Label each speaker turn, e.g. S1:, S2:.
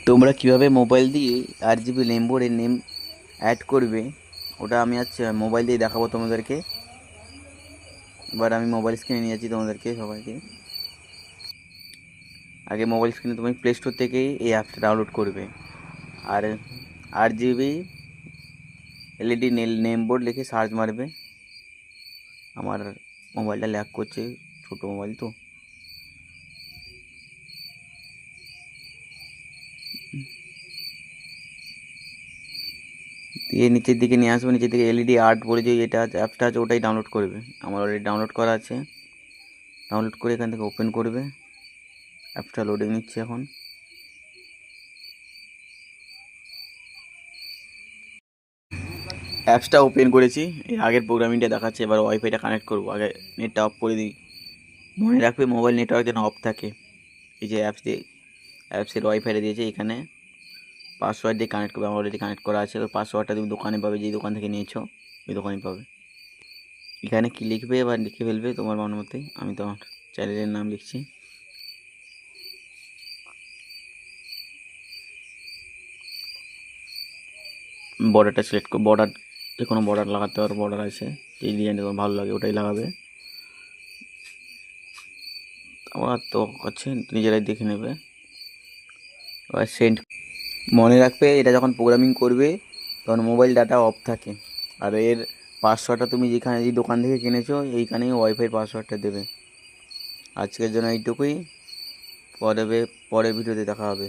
S1: তোমরা কিভাবে মোবাইল দিয়ে RGB বোর্ডের নেম অ্যাড করবে, ওটা আমি আজ মোবাইল দিয়ে দেখাবো তোমাদেরকে। এবার আমি মোবাইল স্ক্রিনে নিয়ে যাচ্ছি তোমাদেরকে সবাইকে। আগে মোবাইল স্ক্রিনে তুমি প্লে স্টোর থেকেই এই অ্যাপটা ডাউনলোড করবে। আর RGB LED নেম বোর্ড লিখে সার্চ মারবে। আমার মোবাইলটা ল্যাগ করছে, ছোটো মোবাইল তো। দিয়ে নিচের দিকে নিয়ে আসবে, নিচের দিকে LED আর্ট বলে যে এটা অ্যাপটা আছে ওটাই ডাউনলোড করবে। আমার অলরেডি ডাউনলোড করা আছে। ডাউনলোড করে এখান থেকে ওপেন করবে। অ্যাপটা লোডিং নিচ্ছে এখন। অ্যাপসটা ওপেন করেছি, এর আগের প্রোগ্রামিংটা দেখাচ্ছে। এবার ওয়াইফাইটা কানেক্ট করবো। আগে নেটটা অফ করে দিই। মনে রাখবে মোবাইল নেটওয়ার্ক যেন অফ থাকে। এই যে অ্যাপসের ওয়াইফাইটা দিয়েছে, এখানে পাসওয়ার্ড দিয়ে কানেক্ট করবে। আমার অলরেডি কানেক্ট করা আছে। তো পাসওয়ার্ডটা তুমি দোকানে পাবে, যেই দোকান থেকে নিয়েছো ওই দোকানে পাবে। এখানে কি লিখবে বা লিখে ফেলবে তোমার মনের মধ্যে। আমি তোমার চ্যানেলের নাম লিখছি। বর্ডারটা সিলেক্ট করো। বর্ডার যে কোনো বর্ডার লাগাতে পারো, বর্ডার আছে। এই ডিজাইনটা তোমার ভালো লাগে ওটাই লাগাবে। আমার তো হচ্ছে, নিজেরাই দেখে নেবে। এবার সেন্ড। মনে রাখবে এটা যখন প্রোগ্রামিং করবে তখন মোবাইল ডাটা অফ থাকে। আর এর পাসওয়ার্ডটা তুমি যেখানে যে দোকান থেকে কিনেছো এইখানেই ওয়াইফাই পাসওয়ার্ডটা দেবে। আজকের জন্য এইটুকুই। পরের ভিডিওতে দেখা হবে।